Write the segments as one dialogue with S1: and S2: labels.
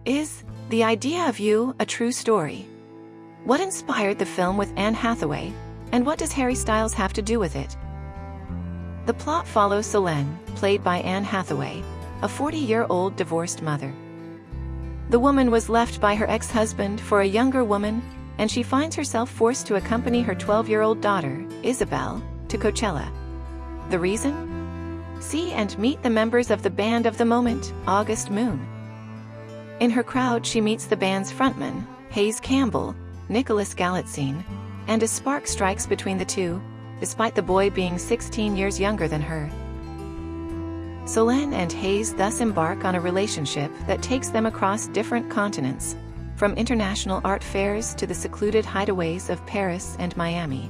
S1: Is The Idea of You a true story? What inspired the film with Anne Hathaway, and what does Harry Styles have to do with it? The plot follows Solène, played by Anne Hathaway, a 40-year-old divorced mother. The woman was left by her ex-husband for a younger woman, and she finds herself forced to accompany her 12-year-old daughter, Isabel, to Coachella. The reason? See and meet the members of the band of the moment, August Moon. In her crowd she meets the band's frontman, Hayes Campbell, Nicholas Galitzine, and a spark strikes between the two, despite the boy being 16 years younger than her. Solène and Hayes thus embark on a relationship that takes them across different continents, from international art fairs to the secluded hideaways of Paris and Miami.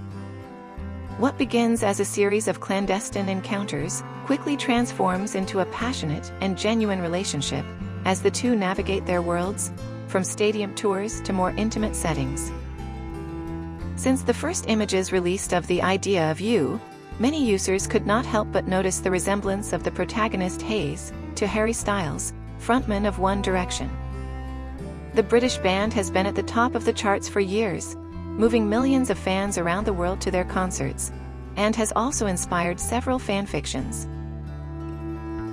S1: What begins as a series of clandestine encounters quickly transforms into a passionate and genuine relationship as the two navigate their worlds, from stadium tours to more intimate settings. Since the first images released of The Idea of You, many users could not help but notice the resemblance of the protagonist Hayes to Harry Styles, frontman of One Direction. The British band has been at the top of the charts for years, moving millions of fans around the world to their concerts, and has also inspired several fan-fictions.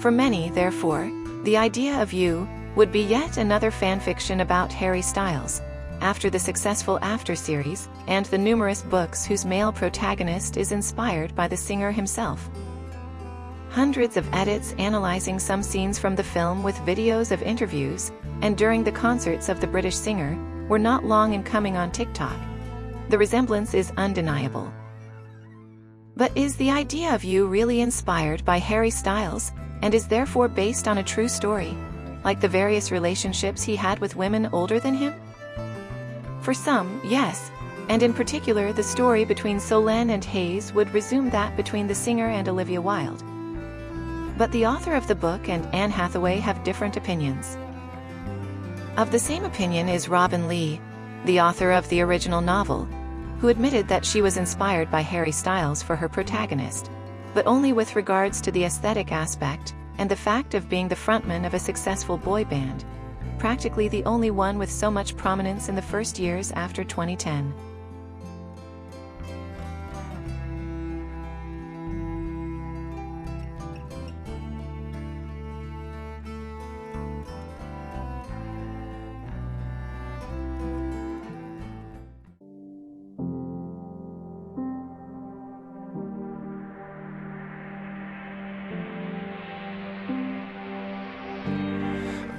S1: For many, therefore, The Idea of You would be yet another fan-fiction about Harry Styles, after the successful After series, and the numerous books whose male protagonist is inspired by the singer himself. Hundreds of edits analyzing some scenes from the film with videos of interviews, and during the concerts of the British singer, were not long in coming on TikTok. The resemblance is undeniable. But is The Idea of You really inspired by Harry Styles, and is therefore based on a true story, like the various relationships he had with women older than him? For some, yes, and in particular the story between Solène and Hayes would resume that between the singer and Olivia Wilde. But the author of the book and Anne Hathaway have different opinions. Of the same opinion is Robin Lee, the author of the original novel, who admitted that she was inspired by Harry Styles for her protagonist, but only with regards to the aesthetic aspect and the fact of being the frontman of a successful boy band, practically the only one with so much prominence in the first years after 2010.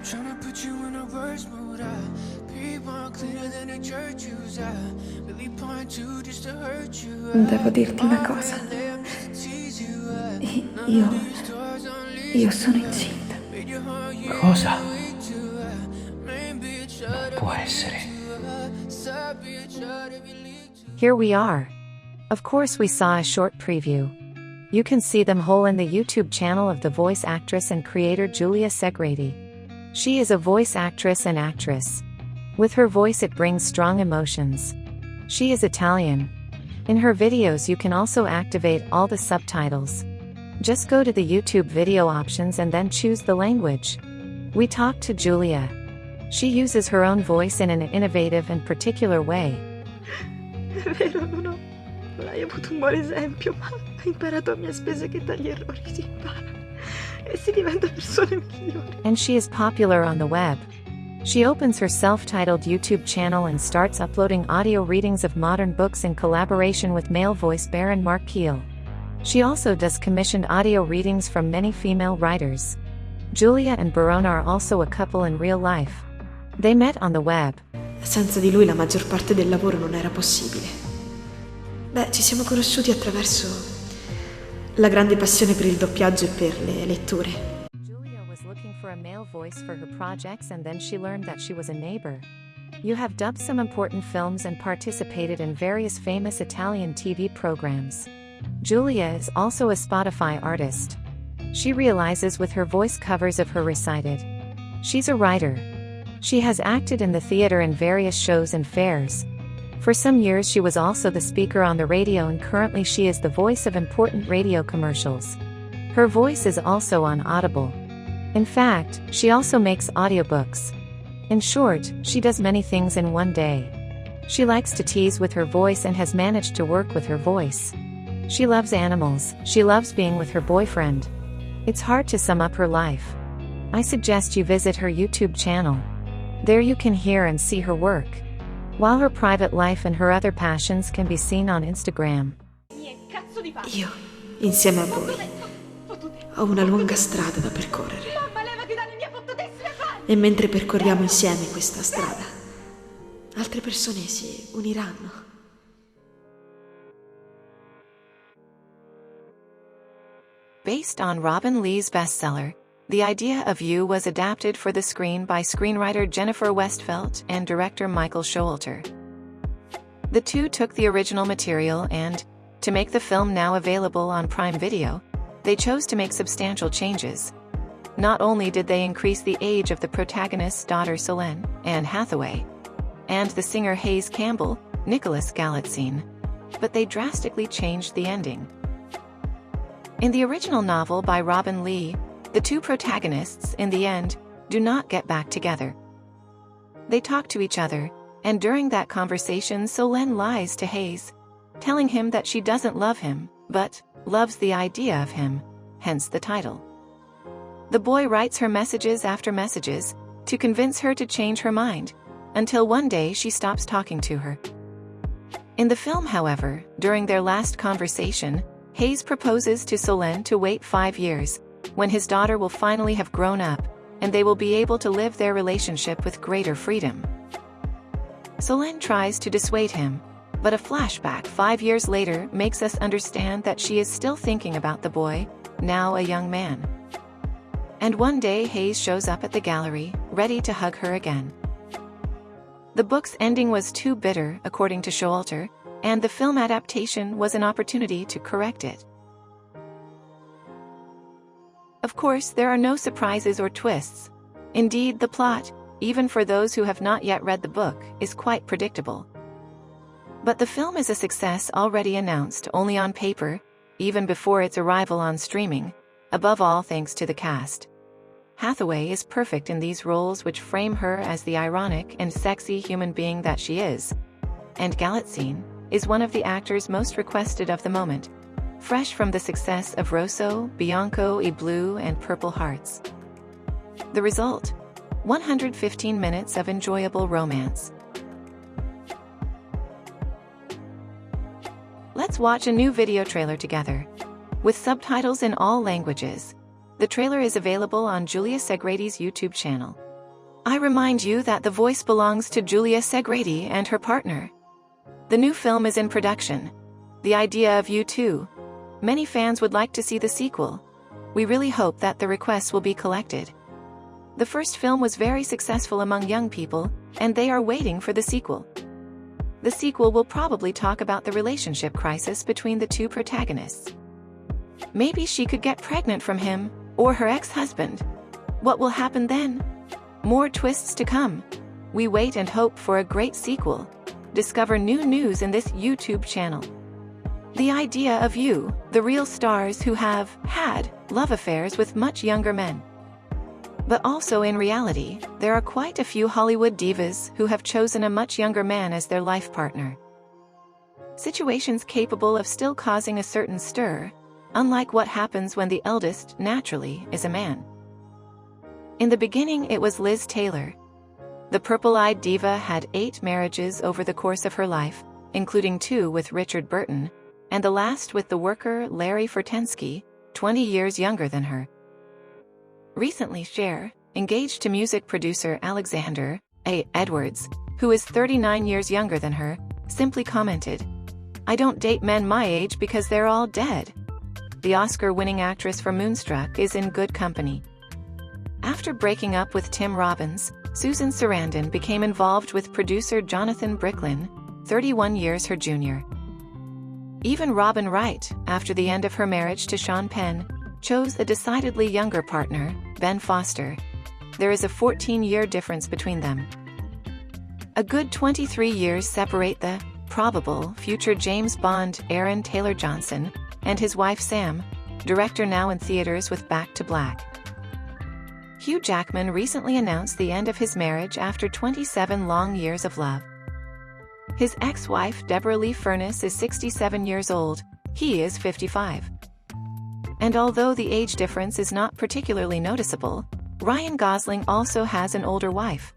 S2: Tryna put you in a worse mood. I be more cleaner than a church use. I really point to just to hurt you.
S3: Devo dirti una cosa. Io sono incinta.
S4: Cosa? Non può essere.
S1: Here we are. Of course we saw a short preview. You can see them whole in the YouTube channel of the voice actress and creator Giulia Segreti. She is a voice actress and actress. With her voice it brings strong emotions. She is Italian. In her videos you can also activate all the subtitles. Just go to the YouTube video options and then choose the language. We talked to Giulia. She uses her own voice in an innovative and particular way.
S3: È vero, non hai avuto un buon esempio, ma hai imparato a mie spese che dagli errori si impara e si diventa persone migliori.
S1: And she is popular on the web. She opens her self-titled YouTube channel and starts uploading audio readings of modern books in collaboration with male voice baron Mark Keel. She also does commissioned audio readings from many female writers. Giulia and Barone are also a couple in real life. They met on the web.
S3: Senza di lui la maggior parte del lavoro non era possibile. Beh, ci siamo conosciuti attraverso la grande passione per il doppiaggio e per le letture.
S1: Giulia was looking for a male voice for her projects and then she learned that she was a neighbor. You have dubbed some important films and participated in various famous Italian TV programs. Giulia is also a Spotify artist. She realizes with her voice covers of her recited. She's a writer. She has acted in the theater in various shows and fairs. For some years she was also the speaker on the radio and currently she is the voice of important radio commercials. Her voice is also on Audible. In fact, she also makes audiobooks. In short, she does many things in one day. She likes to tease with her voice and has managed to work with her voice. She loves animals, she loves being with her boyfriend. It's hard to sum up her life. I suggest you visit her YouTube channel. There you can hear and see her work, while her private life and her other passions can be seen on Instagram.
S3: Io, insieme a voi, ho una lunga strada da percorrere. E mentre percorriamo insieme questa strada, altre persone si uniranno.
S1: Based on Robin Lee's bestseller, The Idea of You was adapted for the screen by screenwriter Jennifer Westfeldt and director Michael Showalter. The two took the original material and, to make the film now available on Prime Video, they chose to make substantial changes. Not only did they increase the age of the protagonist's daughter Solene, Anne Hathaway, and the singer Hayes Campbell, Nicholas Galitzine, but they drastically changed the ending. In the original novel by Robin Lee, the two protagonists, in the end, do not get back together. They talk to each other, and during that conversation Solene lies to Hayes, telling him that she doesn't love him, but loves the idea of him, hence the title. The boy writes her messages after messages to convince her to change her mind, until one day she stops talking to her. In the film, however, during their last conversation, Hayes proposes to Solene to wait 5 years, when his daughter will finally have grown up, and they will be able to live their relationship with greater freedom. Solene tries to dissuade him, but a flashback 5 years later makes us understand that she is still thinking about the boy, now a young man. And one day Hayes shows up at the gallery, ready to hug her again. The book's ending was too bitter, according to Showalter, and the film adaptation was an opportunity to correct it. Of course, there are no surprises or twists. Indeed, the plot, even for those who have not yet read the book, is quite predictable. But the film is a success already announced only on paper, even before its arrival on streaming, above all thanks to the cast. Hathaway is perfect in these roles which frame her as the ironic and sexy human being that she is. And Galitzine is one of the actors most requested of the moment, fresh from the success of Rosso, Bianco e Blue and Purple Hearts. The result? 115 minutes of enjoyable romance. Let's watch a new video trailer together, with subtitles in all languages. The trailer is available on Giulia Segreti's YouTube channel. I remind you that the voice belongs to Giulia Segreti and her partner. The new film is in production. The Idea of You too. Many fans would like to see the sequel. We really hope that the requests will be collected. The first film was very successful among young people, and they are waiting for the sequel. The sequel will probably talk about the relationship crisis between the two protagonists. Maybe she could get pregnant from him, or her ex-husband. What will happen then? More twists to come. We wait and hope for a great sequel. Discover new news in this YouTube channel. The Idea of You, the real stars who have had love affairs with much younger men. But also in reality, there are quite a few Hollywood divas who have chosen a much younger man as their life partner. Situations capable of still causing a certain stir, unlike what happens when the eldest, naturally, is a man. In the beginning it was Liz Taylor. The purple-eyed diva had 8 marriages over the course of her life, including 2 with Richard Burton, and the last with the worker Larry Fortensky, 20 years younger than her. Recently Cher, engaged to music producer Alexander A. Edwards, who is 39 years younger than her, simply commented, "I don't date men my age because they're all dead." The Oscar-winning actress for Moonstruck is in good company. After breaking up with Tim Robbins, Susan Sarandon became involved with producer Jonathan Bricklin, 31 years her junior. Even Robin Wright, after the end of her marriage to Sean Penn, chose a decidedly younger partner, Ben Foster. There is a 14-year difference between them. A good 23 years separate the probable future James Bond Aaron Taylor Johnson and his wife Sam, director now in theaters with Back to Black. Hugh Jackman recently announced the end of his marriage after 27 long years of love. His ex-wife Deborah Lee Furness is 67 years old, he is 55. And although the age difference is not particularly noticeable, Ryan Gosling also has an older wife.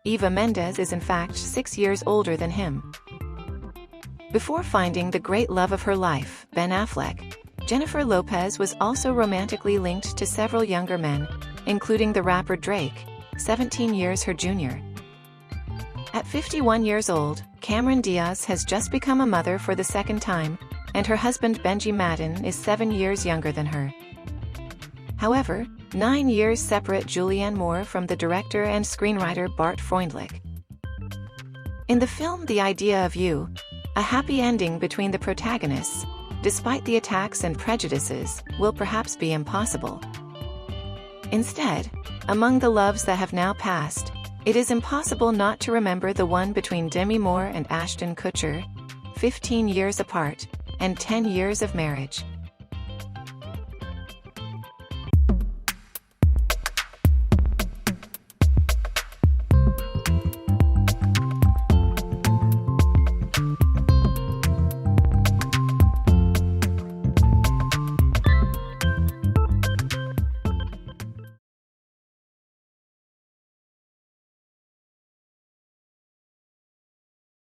S1: Eva Mendes is in fact 6 years older than him. Before finding the great love of her life, Ben Affleck, Jennifer Lopez was also romantically linked to several younger men, including the rapper Drake, 17 years her junior. At 51 years old, Cameron Diaz has just become a mother for the second time, and her husband Benji Madden is 7 years younger than her. However, 9 years separate Julianne Moore from the director and screenwriter Bart Freundlich. In the film The Idea of You, a happy ending between the protagonists, despite the attacks and prejudices, will perhaps be impossible. Instead, among the loves that have now passed, it is impossible not to remember the one between Demi Moore and Ashton Kutcher, 15 years apart, and 10 years of marriage.